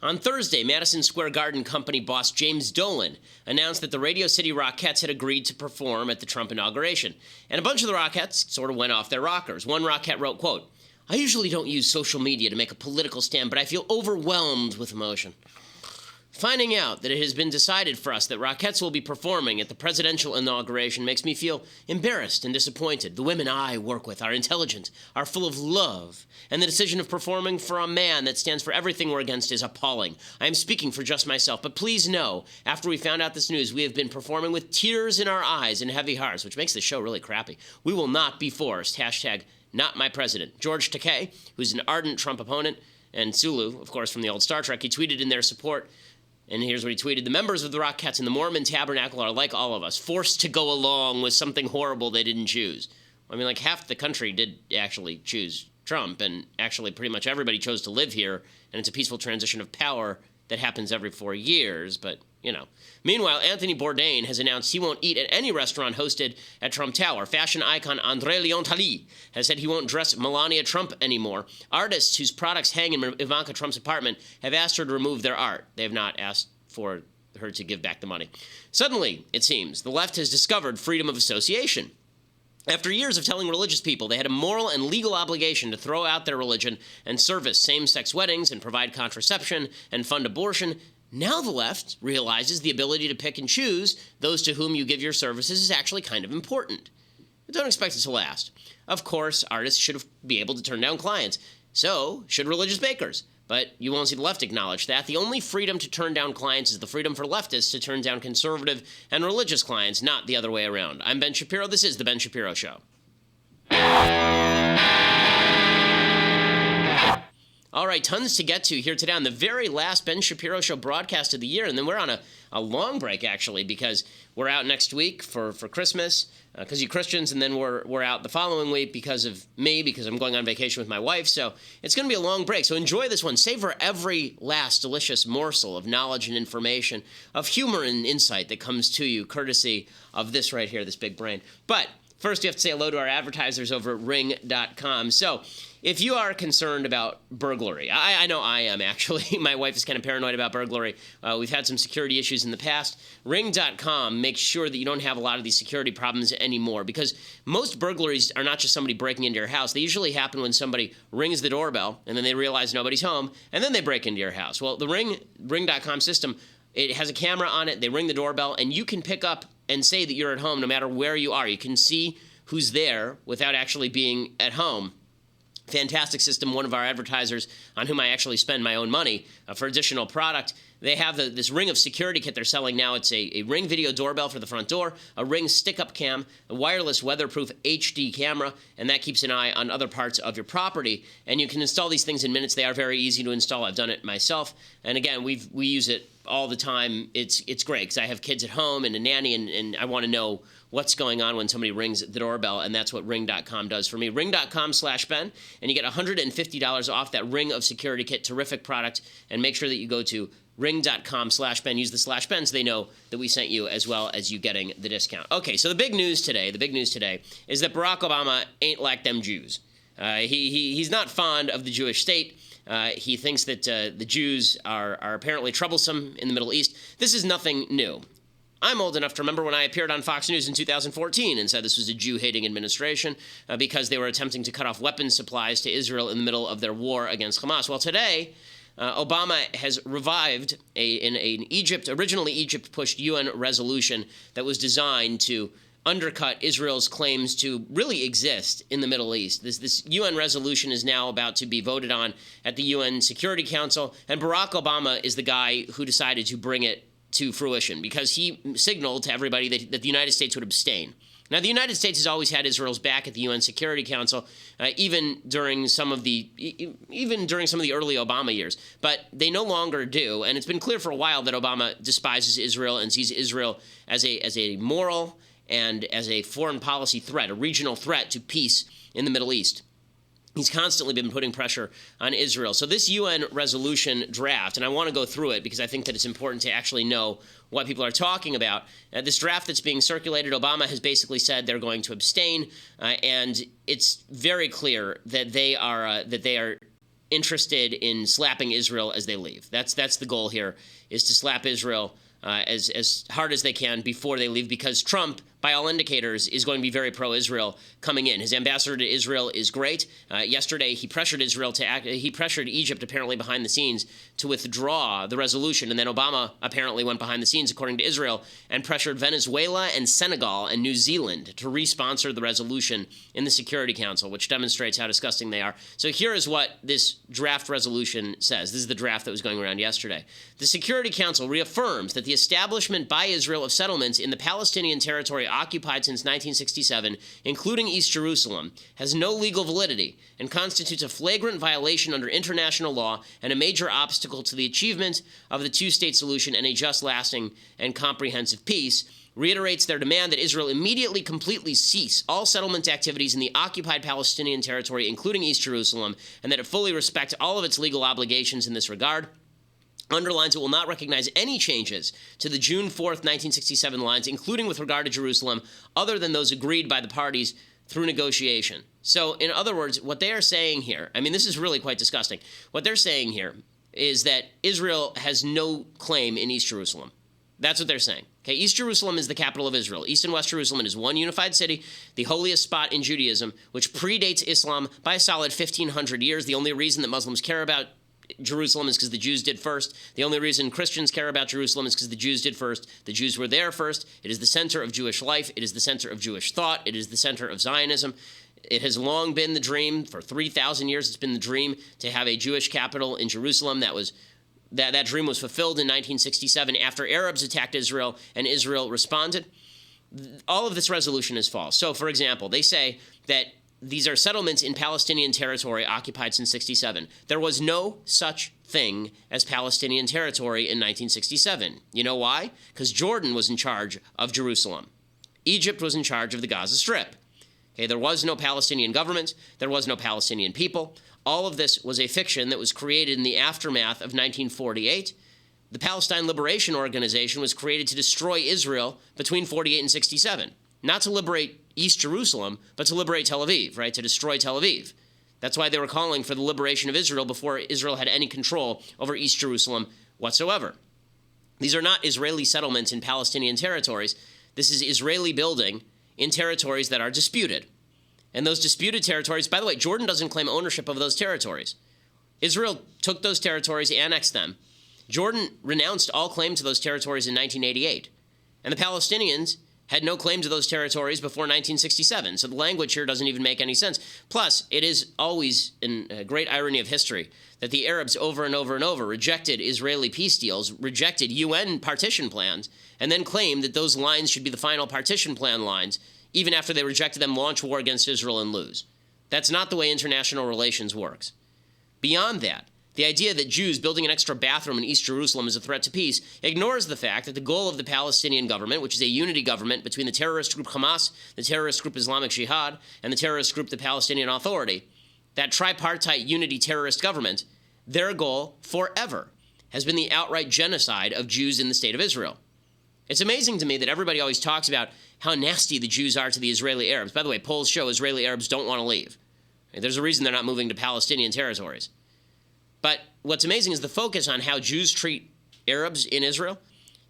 On Thursday, Madison Square Garden company boss James Dolan announced that the Radio City Rockettes had agreed to perform at the Trump inauguration. And a bunch of the Rockettes sort of went off their rockers. One Rockette wrote, quote, "I usually don't use social media to make a political stand, but I feel overwhelmed with emotion. Finding out that it has been decided for us that Rockettes will be performing at the presidential inauguration makes me feel embarrassed and disappointed. The women I work with are intelligent, are full of love, and the decision of performing for a man that stands for everything we're against is appalling. I am speaking for just myself, but please know, after we found out this news, we have been performing with tears in our eyes and heavy hearts," which makes the show really crappy. "We will not be forced. Hashtag not my president." George Takei, who's an ardent Trump opponent, and Sulu, of course, from the old Star Trek, he tweeted in their support. And here's what he tweeted. "The members of the Rockettes in the Mormon Tabernacle are like all of us, forced to go along with something horrible they didn't choose." I mean, like half the country did actually choose Trump, and actually pretty much everybody chose to live here, and it's a peaceful transition of power that happens every 4 years, but, you know. Meanwhile, Anthony Bourdain has announced he won't eat at any restaurant hosted at Trump Tower. Fashion icon André Leontali has said he won't dress Melania Trump anymore. Artists whose products hang in Ivanka Trump's apartment have asked her to remove their art. They have not asked for her to give back the money. Suddenly, it seems, the left has discovered freedom of association. After years of telling religious people they had a moral and legal obligation to throw out their religion and service same-sex weddings and provide contraception and fund abortion, now the left realizes the ability to pick and choose those to whom you give your services is actually kind of important. But don't expect it to last. Of course, artists should be able to turn down clients. So should religious bakers. But you won't see the left acknowledge that. The only freedom to turn down clients is the freedom for leftists to turn down conservative and religious clients, not the other way around. I'm Ben Shapiro. This is The Ben Shapiro Show. All right, tons to get to here today on the very last Ben Shapiro Show broadcast of the year. And then we're on a long break, actually, because we're out next week for Christmas, because you Christians, and then we're out the following week because of me, because I'm going on vacation with my wife. So it's going to be a long break. So enjoy this one. Savor every last delicious morsel of knowledge and information, of humor and insight that comes to you courtesy of this right here, this big brain. But first, you have to say hello to our advertisers over at Ring.com. So if you are concerned about burglary, I know I am, actually. My wife is kind of paranoid about burglary. We've had some security issues in the past. Ring.com makes sure that you don't have a lot of these security problems anymore, because most burglaries are not just somebody breaking into your house. They usually happen when somebody rings the doorbell, and then they realize nobody's home, and then they break into your house. Well, the Ring.com system, it has a camera on it. They ring the doorbell, and you can pick up and say that you're at home no matter where you are. You can see who's there without actually being at home. Fantastic system. One of our advertisers, on whom I actually spend my own money for additional product, they have this Ring of security kit they're selling now. It's a Ring video doorbell for the front door, a Ring stick-up cam, a wireless weatherproof HD camera, and that keeps an eye on other parts of your property. And you can install these things in minutes. They are very easy to install. I've done it myself. And again, we use it all the time. It's great because I have kids at home and a nanny, and I want to know what's going on when somebody rings the doorbell, and that's what Ring.com does for me. Ring.com/Ben, and you get $150 off that Ring of security kit. Terrific product, and make sure that you go to Ring.com/Ben. Use the /Ben so they know that we sent you, as well as you getting the discount. Okay, so the big news today is that Barack Obama ain't like them Jews. He's not fond of the Jewish state. He thinks that the Jews are apparently troublesome in the Middle East. This is nothing new. I'm old enough to remember when I appeared on Fox News in 2014 and said this was a Jew-hating administration because they were attempting to cut off weapons supplies to Israel in the middle of their war against Hamas. Well, today, Obama has revived originally Egypt-pushed UN resolution that was designed to undercut Israel's claims to really exist in the Middle East. This UN resolution is now about to be voted on at the UN Security Council, and Barack Obama is the guy who decided to bring it to fruition because he signaled to everybody that the United States would abstain. Now, the United States has always had Israel's back at the UN Security Council, even during some of the early Obama years. But they no longer do, and it's been clear for a while that Obama despises Israel and sees Israel as a moral and as a foreign policy threat, a regional threat to peace in the Middle East. He's constantly been putting pressure on Israel. So this UN resolution draft, and I want to go through it because I think that it's important to actually know what people are talking about. This draft that's being circulated, Obama has basically said they're going to abstain, and it's very clear that they are interested in slapping Israel as they leave. That's the goal here, is to slap Israel as hard as they can before they leave, because Trump, by all indicators, is going to be very pro-Israel coming in. His ambassador to Israel is great. Yesterday, he pressured Israel to act. He pressured Egypt, apparently behind the scenes, to withdraw the resolution. And then Obama apparently went behind the scenes, according to Israel, and pressured Venezuela and Senegal and New Zealand to re-sponsor the resolution in the Security Council, which demonstrates how disgusting they are. So here is what this draft resolution says. This is the draft that was going around yesterday. The Security Council reaffirms that the establishment by Israel of settlements in the Palestinian territory occupied since 1967, including East Jerusalem, has no legal validity and constitutes a flagrant violation under international law and a major obstacle to the achievement of the two-state solution and a just, lasting, and comprehensive peace. Reiterates their demand that Israel immediately completely cease all settlement activities in the occupied Palestinian territory, including East Jerusalem, and that it fully respect all of its legal obligations in this regard. Underlines it will not recognize any changes to the June 4th, 1967 lines, including with regard to Jerusalem, other than those agreed by the parties through negotiation. So, in other words, what they are saying here, I mean, this is really quite disgusting. What they're saying here is that Israel has no claim in East Jerusalem. That's what they're saying. Okay, East Jerusalem is the capital of Israel. East and West Jerusalem is one unified city, the holiest spot in Judaism, which predates Islam by a solid 1,500 years. The only reason that Muslims care about Jerusalem is because the Jews did first. The only reason Christians care about Jerusalem is because the Jews did first. The Jews were there first. It is the center of Jewish life. It is the center of Jewish thought. It is the center of Zionism. It has long been the dream. For 3,000 years, it's been the dream to have a Jewish capital in Jerusalem. That dream was fulfilled in 1967 after Arabs attacked Israel and Israel responded. All of this resolution is false. So, for example, they say that these are settlements in Palestinian territory occupied since 1967. There was no such thing as Palestinian territory in 1967. You know why? Because Jordan was in charge of Jerusalem. Egypt was in charge of the Gaza Strip. Okay, there was no Palestinian government. There was no Palestinian people. All of this was a fiction that was created in the aftermath of 1948. The Palestine Liberation Organization was created to destroy Israel between 48 and 67. Not to liberate East Jerusalem, but to liberate Tel Aviv, right? To destroy Tel Aviv. That's why they were calling for the liberation of Israel before Israel had any control over East Jerusalem whatsoever. These are not Israeli settlements in Palestinian territories. This is Israeli building in territories that are disputed. And those disputed territories, by the way, Jordan doesn't claim ownership of those territories. Israel took those territories, annexed them. Jordan renounced all claim to those territories in 1988. And the Palestinians had no claim to those territories before 1967. So the language here doesn't even make any sense. Plus, it is always a great irony of history that the Arabs over and over and over rejected Israeli peace deals, rejected UN partition plans, and then claimed that those lines should be the final partition plan lines, even after they rejected them, launch war against Israel and lose. That's not the way international relations works. Beyond that, the idea that Jews building an extra bathroom in East Jerusalem is a threat to peace ignores the fact that the goal of the Palestinian government, which is a unity government between the terrorist group Hamas, the terrorist group Islamic Jihad, and the terrorist group the Palestinian Authority, that tripartite unity terrorist government, their goal forever has been the outright genocide of Jews in the state of Israel. It's amazing to me that everybody always talks about how nasty the Jews are to the Israeli Arabs. By the way, polls show Israeli Arabs don't want to leave. There's a reason they're not moving to Palestinian territories. But what's amazing is the focus on how Jews treat Arabs in Israel.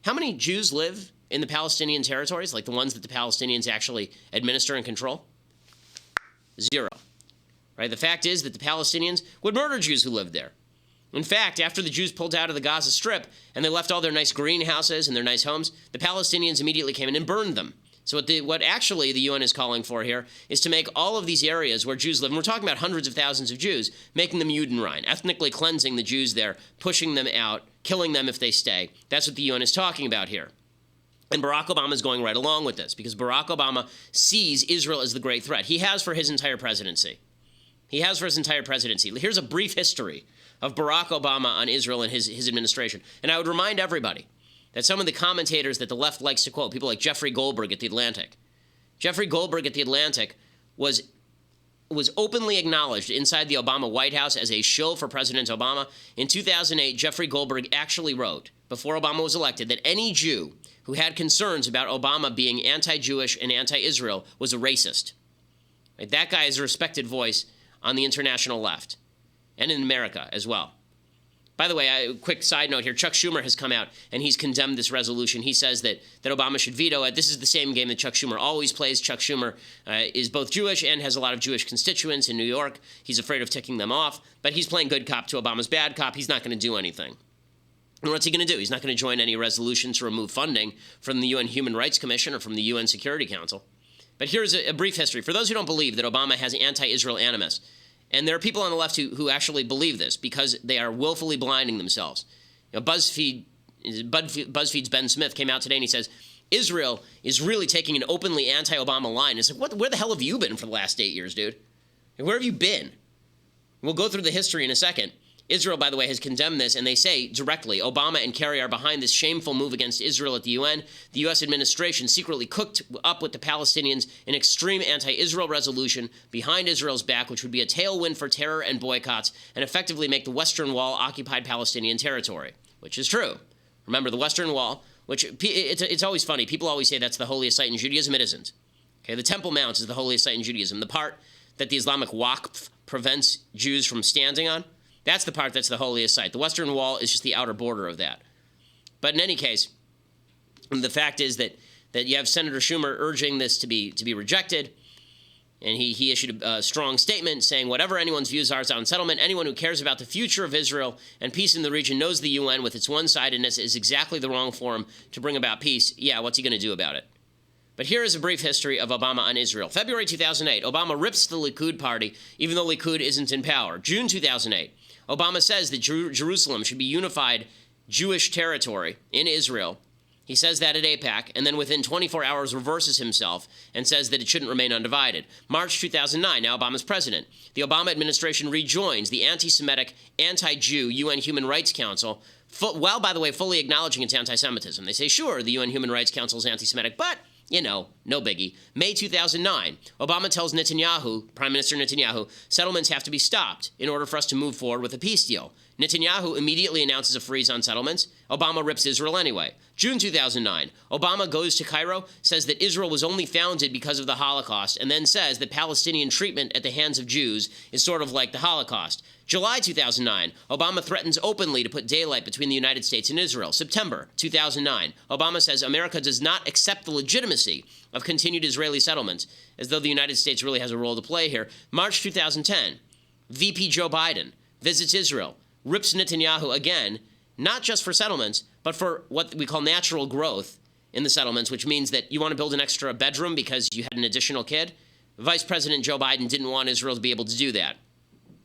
How many Jews live in the Palestinian territories, like the ones that the Palestinians actually administer and control? Zero. Right? The fact is that the Palestinians would murder Jews who lived there. In fact, after the Jews pulled out of the Gaza Strip and they left all their nice greenhouses and their nice homes, the Palestinians immediately came in and burned them. So what actually the UN is calling for here is to make all of these areas where Jews live, and we're talking about hundreds of thousands of Jews, making them Judenrein, ethnically cleansing the Jews there, pushing them out, killing them if they stay. That's what the UN is talking about here. And Barack Obama is going right along with this because Barack Obama sees Israel as the great threat. He has for his entire presidency. Here's a brief history of Barack Obama on Israel and his administration. And I would remind everybody that some of the commentators that the left likes to quote, people like Jeffrey Goldberg at The Atlantic. Jeffrey Goldberg at The Atlantic was openly acknowledged inside the Obama White House as a shill for President Obama. In 2008, Jeffrey Goldberg actually wrote, before Obama was elected, that any Jew who had concerns about Obama being anti-Jewish and anti-Israel was a racist. Right? That guy is a respected voice on the international left. and in America as well. By the way, a quick side note here, Chuck Schumer has come out and he's condemned this resolution. He says that Obama should veto it. This is the same game that Chuck Schumer always plays. Chuck Schumer is both Jewish and has a lot of Jewish constituents in New York. He's afraid of ticking them off, but he's playing good cop to Obama's bad cop. He's not going to do anything. And what's he going to do? He's not going to join any resolution to remove funding from the UN Human Rights Commission or from the UN Security Council. But here's a brief history. For those who don't believe that Obama has anti-Israel animus, and there are people on the left who actually believe this because they are willfully blinding themselves. BuzzFeed's Ben Smith came out today and he says, Israel is really taking an openly anti-Obama line. It's like, where the hell have you been for the last 8 years, dude? Where have you been? We'll go through the history in a second. Israel, by the way, has condemned this, and they say directly, Obama and Kerry are behind this shameful move against Israel at the UN. The U.S. administration secretly cooked up with the Palestinians an extreme anti-Israel resolution behind Israel's back, which would be a tailwind for terror and boycotts and effectively make the Western Wall occupied Palestinian territory, which is true. Remember, the Western Wall, which it's always funny. People always say that's the holiest site in Judaism. It isn't. Okay, the Temple Mount is the holiest site in Judaism. The part that the Islamic Waqf prevents Jews from standing on, that's the part that's the holiest site. The Western Wall is just the outer border of that. But in any case, the fact is that you have Senator Schumer urging this to be rejected, and he issued a strong statement saying, whatever anyone's views are on settlement, anyone who cares about the future of Israel and peace in the region knows the UN with its one-sidedness is exactly the wrong forum to bring about peace. Yeah, what's he going to do about it? But here is a brief history of Obama on Israel. February 2008, Obama rips the Likud party, even though Likud isn't in power. June 2008, Obama says that Jerusalem should be unified Jewish territory in Israel. He says that at AIPAC, and then within 24 hours reverses himself and says that it shouldn't remain undivided. March 2009, now Obama's president. The Obama administration rejoins the anti-Semitic, anti-Jew UN Human Rights Council, while, by the way, fully acknowledging its anti-Semitism. They say, sure, the UN Human Rights Council is anti-Semitic, but you know, no biggie. May 2009, Obama tells Netanyahu, Prime Minister Netanyahu, settlements have to be stopped in order for us to move forward with a peace deal. Netanyahu immediately announces a freeze on settlements. Obama rips Israel anyway. June 2009, Obama goes to Cairo, says that Israel was only founded because of the Holocaust, and then says that Palestinian treatment at the hands of Jews is sort of like the Holocaust. July 2009, Obama threatens openly to put daylight between the United States and Israel. September 2009, Obama says America does not accept the legitimacy of continued Israeli settlements, as though the United States really has a role to play here. March 2010, VP Joe Biden visits Israel, rips Netanyahu again, not just for settlements, but for what we call natural growth in the settlements, which means that you want to build an extra bedroom because you had an additional kid. Vice President Joe Biden didn't want Israel to be able to do that.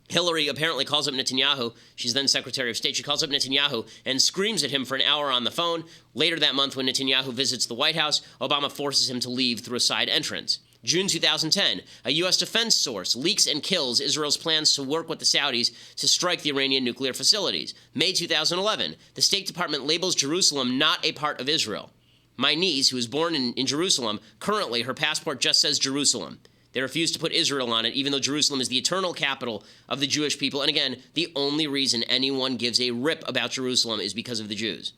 Hillary apparently calls up Netanyahu. She's then Secretary of State. She calls up Netanyahu and screams at him for an hour on the phone. Later that month, when Netanyahu visits the White House, Obama forces him to leave through a side entrance. June 2010, a U.S. defense source leaks and kills Israel's plans to work with the Saudis to strike the Iranian nuclear facilities. May 2011, the State Department labels Jerusalem not a part of Israel. My niece, who was born in Jerusalem, currently her passport just says Jerusalem. They refuse to put Israel on it, even though Jerusalem is the eternal capital of the Jewish people. And again, the only reason anyone gives a rip about Jerusalem is because of the Jews.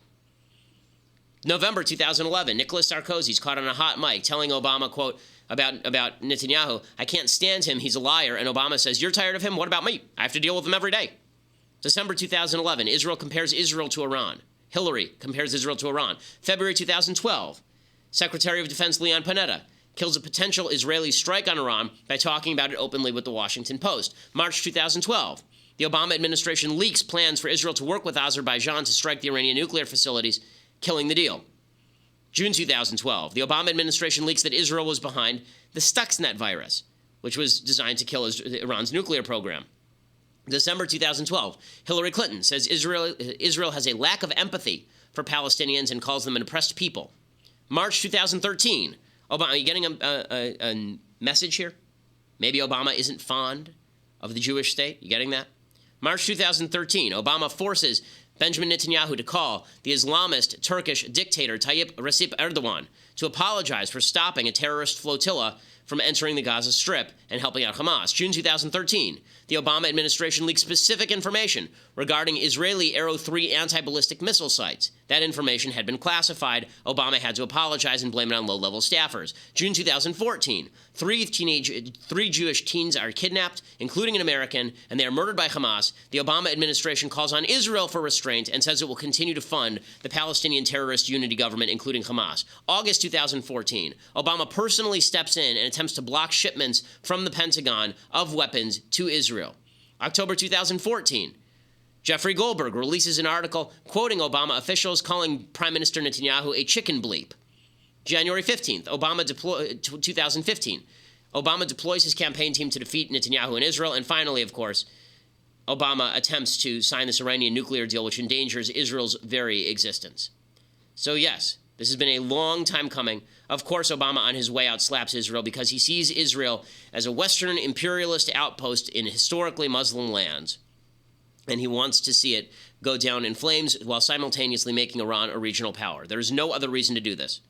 November 2011, Nicolas Sarkozy's caught on a hot mic telling Obama, quote, about Netanyahu, I can't stand him, he's a liar. And Obama says, you're tired of him? What about me? I have to deal with him every day. December 2011, Israel compares Israel to Iran. Hillary compares Israel to Iran. February 2012, Secretary of Defense Leon Panetta kills a potential Israeli strike on Iran by talking about it openly with the Washington Post. March 2012, the Obama administration leaks plans for Israel to work with Azerbaijan to strike the Iranian nuclear facilities, killing the deal. June 2012, the Obama administration leaks that Israel was behind the Stuxnet virus, which was designed to kill Iran's nuclear program. December 2012, Hillary Clinton says Israel has a lack of empathy for Palestinians and calls them an oppressed people. March 2013, Obama, are you getting a message here? Maybe Obama isn't fond of the Jewish state. You getting that? March 2013, Obama forces Benjamin Netanyahu to call the Islamist Turkish dictator Tayyip Recep Erdogan to apologize for stopping a terrorist flotilla from entering the Gaza Strip and helping out Hamas. June 2013, the Obama administration leaked specific information regarding Israeli Arrow 3 anti-ballistic missile sites. That information had been classified. Obama had to apologize and blame it on low-level staffers. June 2014, three Jewish teens are kidnapped, including an American, and they are murdered by Hamas. The Obama administration calls on Israel for restraint and says it will continue to fund the Palestinian terrorist unity government, including Hamas. August 2014, Obama personally steps in and attempts to block shipments from the Pentagon of weapons to Israel. October 2014, Jeffrey Goldberg releases an article quoting Obama officials calling Prime Minister Netanyahu a chicken bleep. January 15th, 2015, Obama deploys his campaign team to defeat Netanyahu in Israel. And finally, of course, Obama attempts to sign this Iranian nuclear deal, which endangers Israel's very existence. So yes, this has been a long time coming. Of course, Obama on his way out slaps Israel because he sees Israel as a Western imperialist outpost in historically Muslim lands. And he wants to see it go down in flames while simultaneously making Iran a regional power. There is no other reason to do this.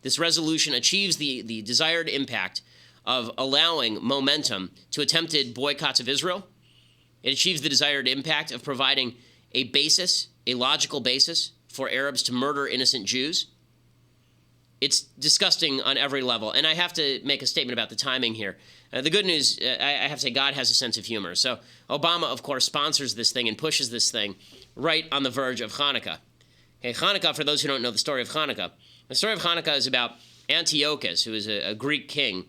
This resolution achieves the desired impact of allowing momentum to attempted boycotts of Israel. It achieves the desired impact of providing a basis, a logical basis, for Arabs to murder innocent Jews. It's disgusting on every level. And I have to make a statement about the timing here. The good news, I have to say, God has a sense of humor. So Obama, of course, sponsors this thing and pushes this thing right on the verge of Hanukkah. Okay, Hanukkah, for those who don't know the story of Hanukkah, the story of Hanukkah is about Antiochus, who is a Greek king,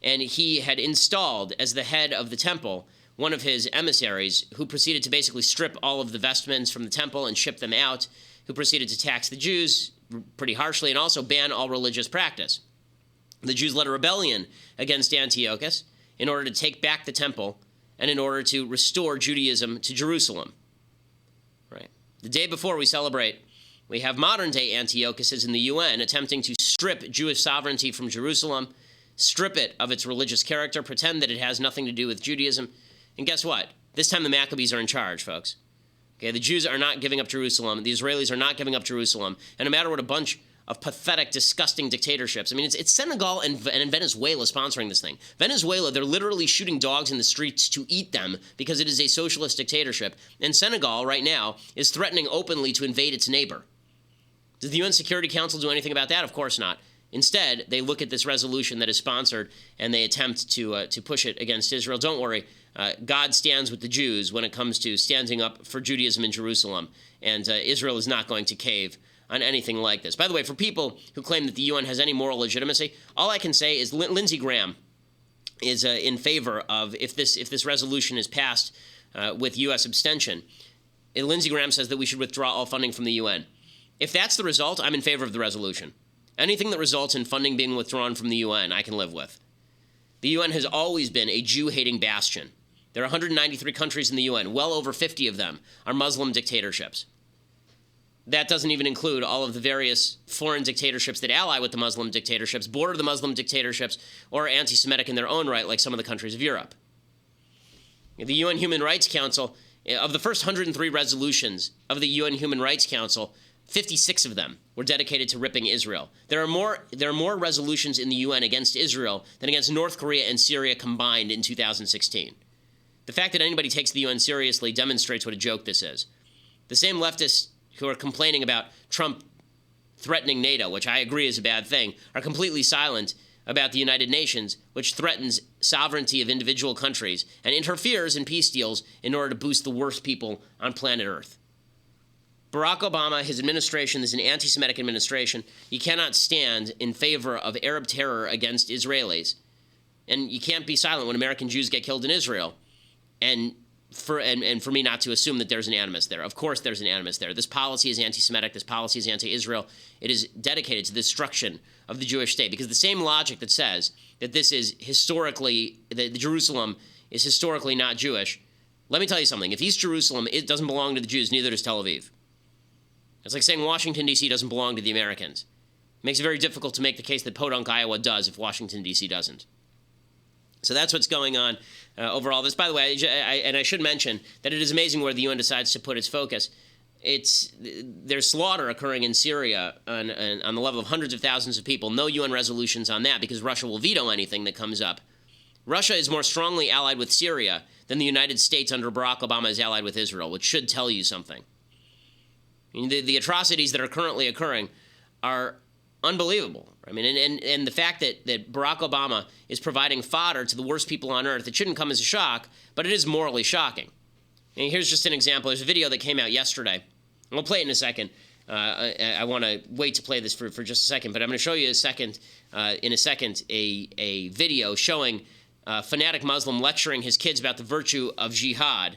and he had installed as the head of the temple one of his emissaries who proceeded to basically strip all of the vestments from the temple and ship them out, who proceeded to tax the Jews pretty harshly and also ban all religious practice. The Jews led a rebellion against Antiochus in order to take back the temple and in order to restore Judaism to Jerusalem. Right. The day before we celebrate, we have modern-day Antiochuses in the UN attempting to strip Jewish sovereignty from Jerusalem, strip it of its religious character, pretend that it has nothing to do with Judaism. And guess what? This time the Maccabees are in charge, folks. Okay, the Jews are not giving up Jerusalem. The Israelis are not giving up Jerusalem. And no matter what a bunch of pathetic, disgusting dictatorships. I mean, it's Senegal and Venezuela sponsoring this thing. Venezuela, they're literally shooting dogs in the streets to eat them because it is a socialist dictatorship. And Senegal, right now, is threatening openly to invade its neighbor. Does the UN Security Council do anything about that? Of course not. Instead, they look at this resolution that is sponsored and they attempt to push it against Israel. Don't worry. God stands with the Jews when it comes to standing up for Judaism in Jerusalem. And Israel is not going to cave on anything like this. By the way, for people who claim that the UN has any moral legitimacy, all I can say is Lindsey Graham is in favor of, if this resolution is passed with U.S. abstention, Lindsey Graham says that we should withdraw all funding from the UN. If that's the result, I'm in favor of the resolution. Anything that results in funding being withdrawn from the UN, I can live with. The UN has always been a Jew-hating bastion. There are 193 countries in the UN. Well over 50 of them are Muslim dictatorships. That doesn't even include all of the various foreign dictatorships that ally with the Muslim dictatorships, border the Muslim dictatorships, or are anti-Semitic in their own right, like some of the countries of Europe. The UN Human Rights Council, of the first 103 resolutions of the UN Human Rights Council, 56 of them were dedicated to ripping Israel. There are more resolutions in the UN against Israel than against North Korea and Syria combined in 2016. The fact that anybody takes the UN seriously demonstrates what a joke this is. The same leftists who are complaining about Trump threatening NATO, which I agree is a bad thing, are completely silent about the United Nations, which threatens sovereignty of individual countries and interferes in peace deals in order to boost the worst people on planet Earth. Barack Obama, his administration, is an anti-Semitic administration. You cannot stand in favor of Arab terror against Israelis. And you can't be silent when American Jews get killed in Israel. And for me not to assume that there's an animus there. Of course there's an animus there. This policy is anti-Semitic. This policy is anti-Israel. It is dedicated to the destruction of the Jewish state. Because the same logic that says that this is historically, that Jerusalem is historically not Jewish, let me tell you something. If East Jerusalem, it doesn't belong to the Jews, neither does Tel Aviv. It's like saying Washington, D.C. doesn't belong to the Americans. It makes it very difficult to make the case that Podunk, Iowa does if Washington, D.C. doesn't. So that's what's going on over all this. By the way, and I should mention that it is amazing where the UN decides to put its focus. there's slaughter occurring in Syria on the level of hundreds of thousands of people. No UN resolutions on that because Russia will veto anything that comes up. Russia is more strongly allied with Syria than the United States under Barack Obama is allied with Israel, which should tell you something. I mean, the atrocities that are currently occurring are unbelievable. I mean, and the fact that Barack Obama is providing fodder to the worst people on earth, it shouldn't come as a shock, but it is morally shocking. And here's just an example. There's a video that came out yesterday. We'll play it in a second. I want to wait to play this for just a second, but I'm going to show you in a second a video showing a fanatic Muslim lecturing his kids about the virtue of jihad,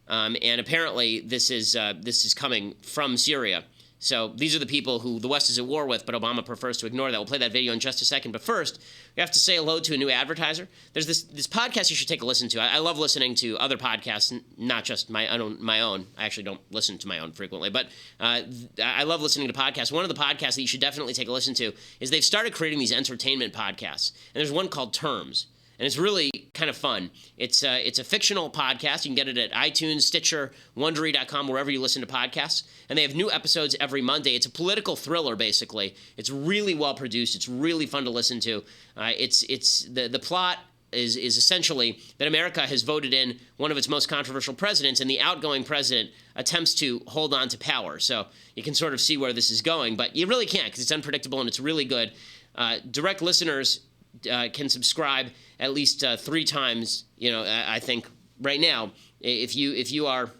and apparently this is coming from Syria. So these are the people who the West is at war with, but Obama prefers to ignore that. We'll play that video in just a second. But first, we have to say hello to a new advertiser. There's this podcast you should take a listen to. I love listening to other podcasts, not just my own. I actually don't listen to my own frequently, but I love listening to podcasts. One of the podcasts that you should definitely take a listen to is they've started creating these entertainment podcasts. And there's one called Terms. And it's really kind of fun. It's a fictional podcast. You can get it at iTunes, Stitcher, Wondery.com, wherever you listen to podcasts. And they have new episodes every Monday. It's a political thriller, basically. It's really well produced. It's really fun to listen to. The plot is essentially that America has voted in one of its most controversial presidents, and the outgoing president attempts to hold on to power. So you can sort of see where this is going, but you really can't because it's unpredictable and it's really good. Direct listeners can subscribe at least 3 times. I think right now, if you are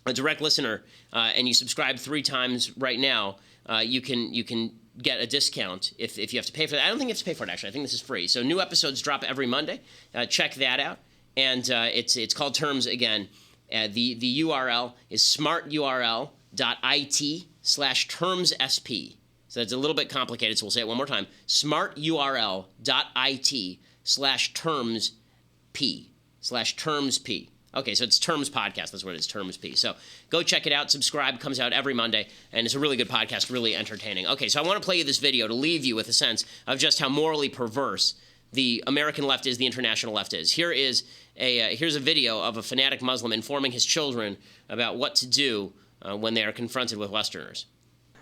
a direct listener and you subscribe 3 times right now, you can get a discount if you have to pay for that. I don't think you have to pay for it, actually. I think this is free. So new episodes drop every Monday. Check that out. And it's called Terms again. The URL is smarturl.it/termssp. So it's a little bit complicated, so we'll say it one more time. smarturl.it/termsp. Okay, so it's Terms Podcast. That's what it is, Terms P. So go check it out. Subscribe. Comes out every Monday, and it's a really good podcast, really entertaining. Okay, so I want to play you this video to leave you with a sense of just how morally perverse the American left is, the international left is. Here's a video of a fanatic Muslim informing his children about what to do when they are confronted with Westerners.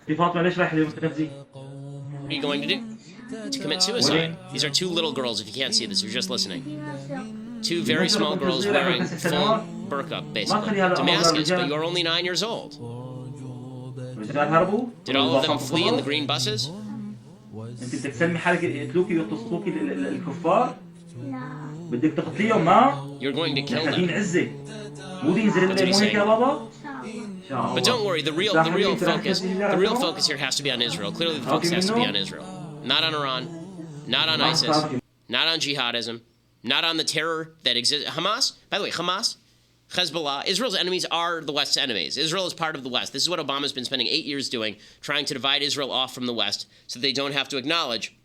What are you going to do? To commit suicide. These are 2 little girls, if you can't see this, you're just listening. 2 very small girls wearing full burqa, basically. Damascus, but you're only 9 years old. Did all of them flee in the green buses? You're going to kill them. What did he say? But don't worry, the real focus here has to be on Israel. Clearly the focus has to be on Israel. Not on Iran, not on ISIS, not on jihadism, not on the terror that exists. Hamas, by the way, Hamas, Hezbollah, Israel's enemies are the West's enemies. Israel is part of the West. This is what Obama's been spending 8 years doing, trying to divide Israel off from the West so they don't have to acknowledge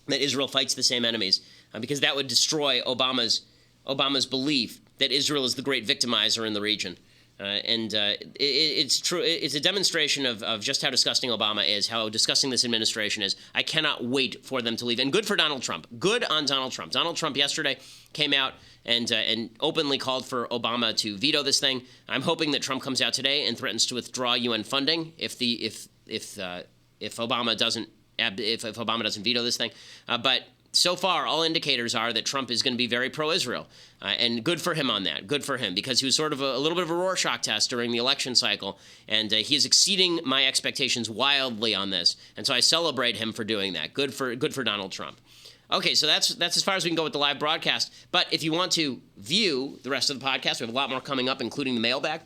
that Israel fights the same enemies, because that would destroy Obama's belief that Israel is the great victimizer in the region. It's true. It's a demonstration of just how disgusting Obama is, how disgusting this administration is. I cannot wait for them to leave. And good for Donald Trump. Good on Donald Trump. Donald Trump yesterday came out and openly called for Obama to veto this thing. I'm hoping that Trump comes out today and threatens to withdraw UN funding if Obama doesn't veto this thing. But so far, all indicators are that Trump is going to be very pro-Israel. And good for him on that. Good for him, because he was sort of a little bit of a Rorschach test during the election cycle. And he is exceeding my expectations wildly on this. And so I celebrate him for doing that. Good for Donald Trump. Okay, so that's as far as we can go with the live broadcast. But if you want to view the rest of the podcast, we have a lot more coming up, including the mailbag.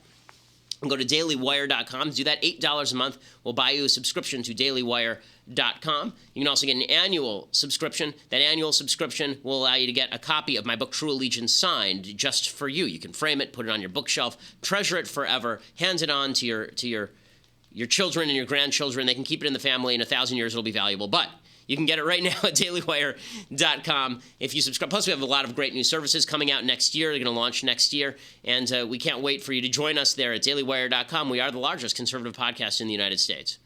Go to dailywire.com. Do that. $8 a month will buy you a subscription to dailywire.com. You can also get an annual subscription. That annual subscription will allow you to get a copy of my book, True Allegiance, signed just for you. You can frame it, put it on your bookshelf, treasure it forever, hand it on to your children and your grandchildren. They can keep it in the family. In 1,000 years, it'll be valuable. But you can get it right now at dailywire.com if you subscribe. Plus, we have a lot of great new services coming out next year. They're going to launch next year, and we can't wait for you to join us there at dailywire.com. We are the largest conservative podcast in the United States.